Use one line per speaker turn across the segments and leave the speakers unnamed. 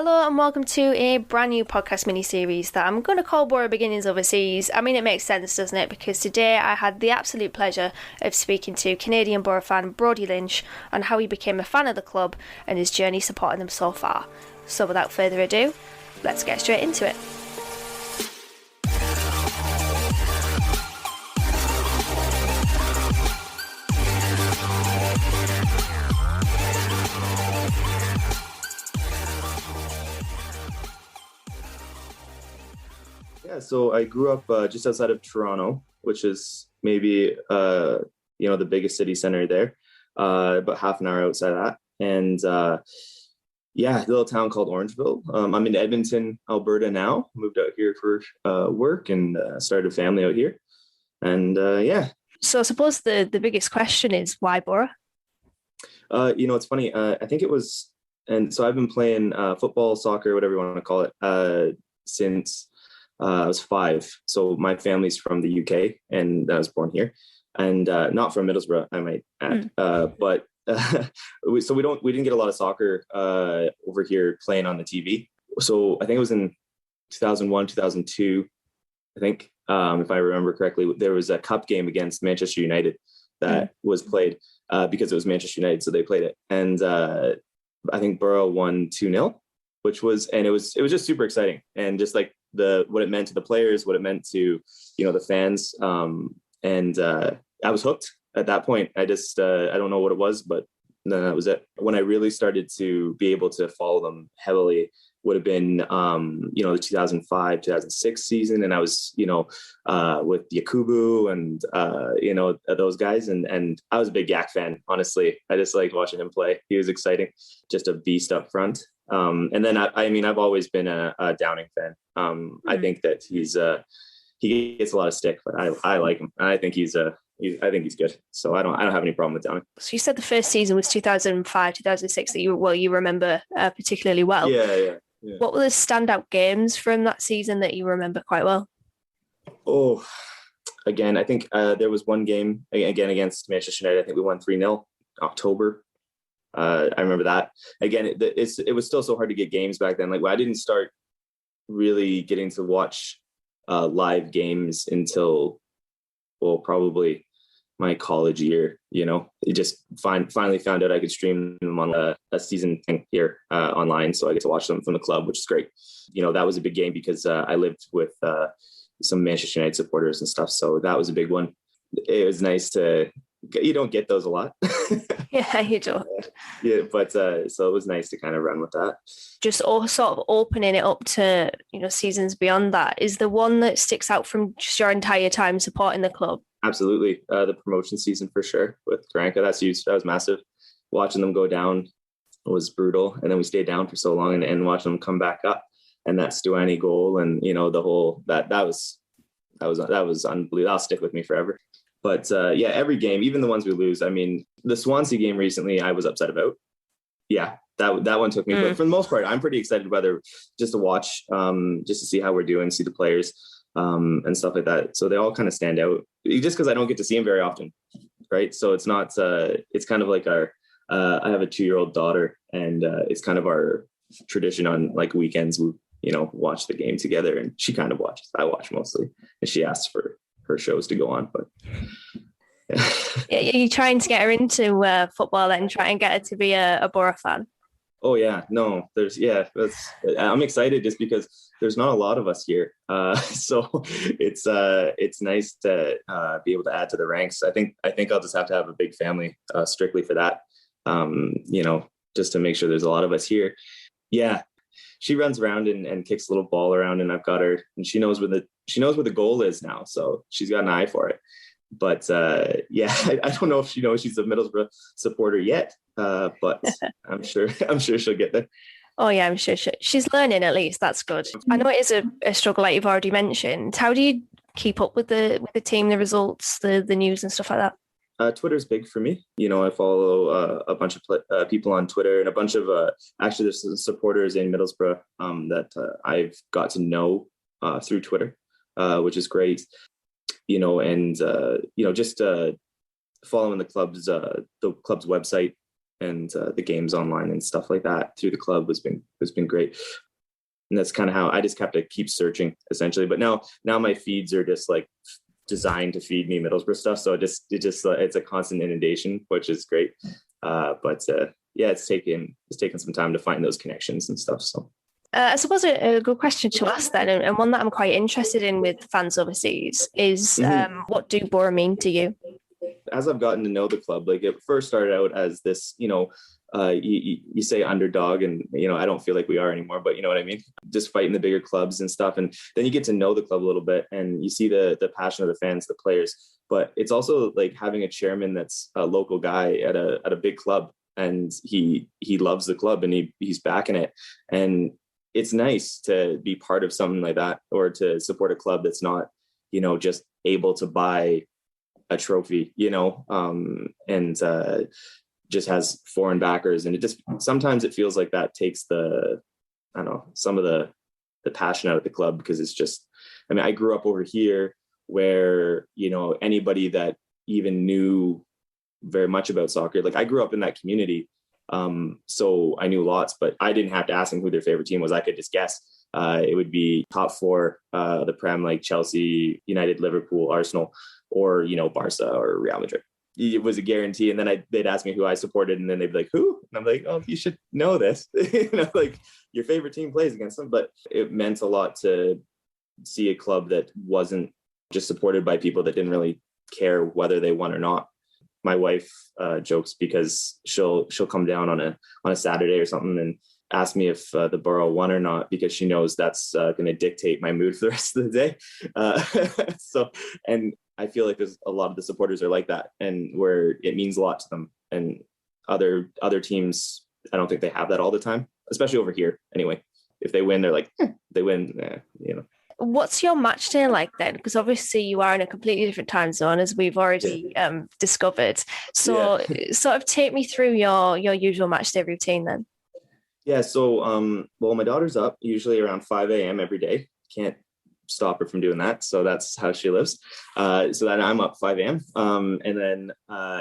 Hello and welcome to a brand new podcast mini-series that I'm going to call Boro Beginnings Overseas. I mean, it makes sense, doesn't it? Because today I had the absolute pleasure of speaking to Canadian Boro fan Brody Lynch on how he became a fan of the club and his journey supporting them so far. So without further ado, let's get straight into it.
Yeah, so I grew up just outside of Toronto, which is maybe the biggest city center there, about half an hour outside of that. And a little town called Orangeville. I'm in Edmonton, Alberta now. Moved out here for work and started a family out here. And
So I suppose the biggest question is why Boro?
It's funny. I think it was, and so I've been playing football, soccer, whatever you want to call it, since I was 5. So my family's from the UK and I was born here, and not from Middlesbrough, I might add. But we didn't get a lot of soccer over here playing on the TV. So I think it was in 2001, 2002, I think, if I remember correctly, there was a cup game against Manchester United that was played because it was Manchester United. So they played it. And I think Boro won 2-0, it was just super exciting. And just like what it meant to the players, what it meant to, the fans. And I was hooked at that point. I just, I don't know what it was, but then that was it. When I really started to be able to follow them heavily would have been, the 2005, 2006 season. And I was, with Yakubu and, those guys. And I was a big Yak fan, honestly. I just liked watching him play. He was exciting, just a beast up front. And then I've always been a Downing fan. I think that he gets a lot of stick, but I like him. I think he's good. So I don't have any problem with Downing.
So you said the first season was 2005, 2006 that you remember particularly well.
Yeah.
What were the standout games from that season that you remember quite well?
Oh, again, I think there was one game again against Manchester United. I think we won 3-0 October. I remember that. Again, it was still so hard to get games back then. Like, I didn't start really getting to watch live games until, probably my college year. It just finally found out I could stream them on a season thing here online, so I get to watch them from the club, which is great. That was a big game because I lived with some Manchester United supporters and stuff, so that was a big one. It was nice you don't get those a lot.
Yeah, you don't.
Yeah, but so it was nice to kind of run with that.
Just all sort of opening it up to, seasons beyond that. Is the one that sticks out from just your entire time supporting the club?
Absolutely. The promotion season for sure with Karanka. That's huge. That was massive. Watching them go down was brutal. And then we stayed down for so long and watching them come back up. And that Stuani goal and, the whole, that was unbelievable. That'll stick with me forever. But every game, even the ones we lose. I mean, the Swansea game recently, I was upset about. Yeah, that one took me. But for the most part, I'm pretty excited just to watch, just to see how we're doing, see the players and stuff like that. So they all kind of stand out just because I don't get to see them very often, right? So it's not. It's kind of like I have a 2-year-old daughter, and it's kind of our tradition on like weekends. We watch the game together, and she kind of watches. I watch mostly, and she asks for her shows to go on, but
you're trying to get her into football and try and get her to be a Boro fan.
Oh yeah, no, I'm excited just because there's not a lot of us here, so it's nice to be able to add to the ranks. I think I'll just have to have a big family strictly for that, just to make sure there's a lot of us here. Yeah, she runs around and kicks a little ball around, and I've got her, and she knows where the goal is now, so she's got an eye for it. But I don't know if she knows she's a Middlesbrough supporter yet, but I'm sure she'll get there.
Oh yeah, I'm sure she's learning at least. That's good. I know it is a struggle, like you've already mentioned. How do you keep up with the team, the results, the news and stuff like that?
Twitter's big for me. I follow a bunch of people on Twitter and a bunch of actually there's some supporters in Middlesbrough that I've got to know through Twitter, which is great. Just following the club's website and the games online and stuff like that through the club has been great. And that's kind of how I just have to keep searching essentially. But now my feeds are just like designed to feed me Middlesbrough stuff. So it's a constant inundation, which is great. But it's taken some time to find those connections and stuff. So
I suppose a good question to ask then, and one that I'm quite interested in with fans overseas is what do Boro mean to you?
As I've gotten to know the club, like it first started out as this, you say underdog, and I don't feel like we are anymore, but you know what I mean? Just fighting the bigger clubs and stuff. And then you get to know the club a little bit and you see the passion of the fans, the players. But it's also like having a chairman that's a local guy at a big club, and he loves the club and he's backing it. And it's nice to be part of something like that, or to support a club that's not, just able to buy a trophy, and just has foreign backers. And it just, sometimes it feels like that takes some of the passion out of the club, because it's just, I grew up over here where, anybody that even knew very much about soccer, like I grew up in that community. So I knew lots, but I didn't have to ask them who their favorite team was. I could just guess. It would be top four, the Prem, like Chelsea, United, Liverpool, Arsenal, or, Barca or Real Madrid. It was a guarantee. And then they'd ask me who I supported, and then they'd be like, who? And I'm like, oh, you should know this. Like your favorite team plays against them. But it meant a lot to see a club that wasn't just supported by people that didn't really care whether they won or not. My wife jokes because she'll come down on a Saturday or something and ask me if the Boro won or not, because she knows that's going to dictate my mood for the rest of the day. And I feel like there's a lot of the supporters are like that, and where it means a lot to them. And other teams, I don't think they have that all the time, especially over here. Anyway, if they win, they're like, they win,
What's your match day like then? Because obviously you are in a completely different time zone, as we've already discovered. So sort of take me through your usual match day routine then.
Yeah. So, my daughter's up usually around 5 a.m. every day. Can't stop her from doing that. So that's how she lives. So then I'm up 5 a.m. And then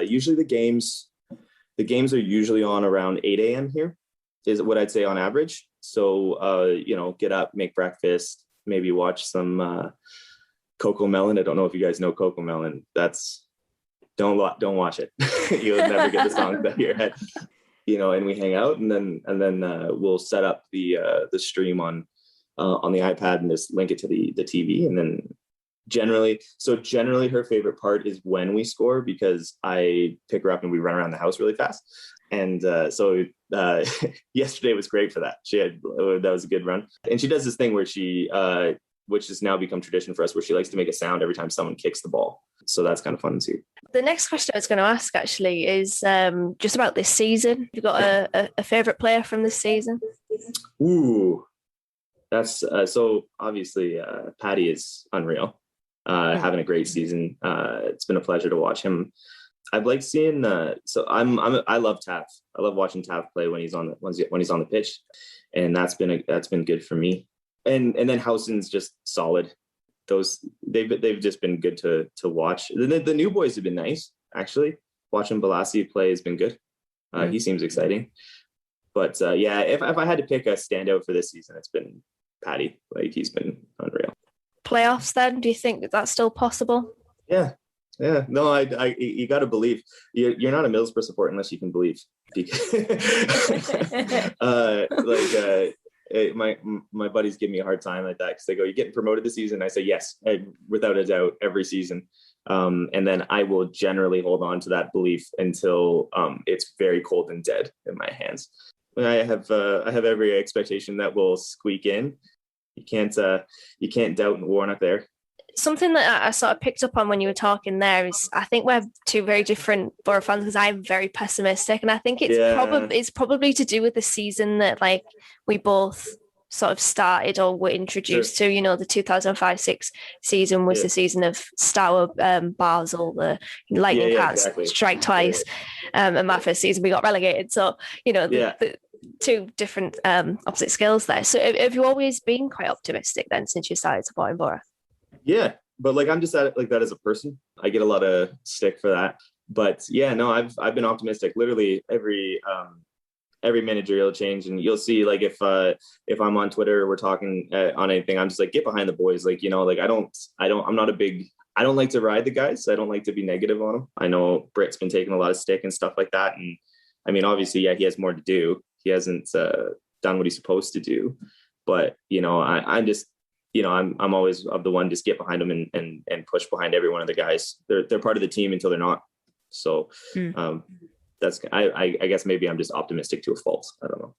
usually the games are usually on around 8 a.m. here, is what I'd say on average. So, get up, make breakfast, maybe watch some Coco Melon. I don't know if you guys know Coco Melon. Don't watch it. You'll never get the song out of your head. And we hang out, and then we'll set up the stream on the iPad and just link it to the TV. And then generally her favorite part is when we score, because I pick her up and we run around the house really fast. And so yesterday was great for that. That was a good run. And she does this thing where she, which has now become tradition for us, where she likes to make a sound every time someone kicks the ball. So that's kind of fun too.
The next question I was going to ask actually is just about this season. You've got a favorite player from this season?
Ooh, that's so obviously Paddy is unreal, having a great season. It's been a pleasure to watch him. I've liked seeing. I love Tav. I love watching Tav play when he's on the pitch, and that's been good for me. And then Howson's just solid. They've just been good to watch. The new boys have been nice, actually. Watching Balassi play has been good. He seems exciting. But if I had to pick a standout for this season, it's been Paddy. Like, he's been unreal.
Playoffs then? Do you think that's still possible?
Yeah. No, you got to believe. You're not a Middlesbrough supporter unless you can believe. My buddies give me a hard time like that, because they go, "You're getting promoted this season?" I say yes, without a doubt, every season. And then I will generally hold on to that belief until it's very cold and dead in my hands. I have every expectation that will squeak in. You can't doubt Warnock there.
Something that I sort of picked up on when you were talking there is, I think we're two very different Boro fans, because I'm very pessimistic, and I think it's probably to do with the season that like we both sort of started or were introduced to. The 2005-06 season was the season of Stour, Basel, the lightning can't strike twice, and my first season we got relegated. So the two different opposite skills there. So have you always been quite optimistic then since you started supporting Boro?
Yeah, but like I'm just at it like that as a person. I get a lot of stick for that. But yeah, no, I've been optimistic. Literally every managerial change, and you'll see like if I'm on Twitter or we're talking on anything, I'm just like, get behind the boys. Like, you know, like I'm not a big, I don't like to ride the guys. I don't like to be negative on them. I know Britt's been taking a lot of stick and stuff like that. And I mean, obviously, yeah, he has more to do. He hasn't done what he's supposed to do. But, you know, I'm just, you know, I'm always of the one, just get behind them and push behind every one of the guys. They're part of the team until they're not. So that's, I guess maybe I'm just optimistic to a fault. I don't know.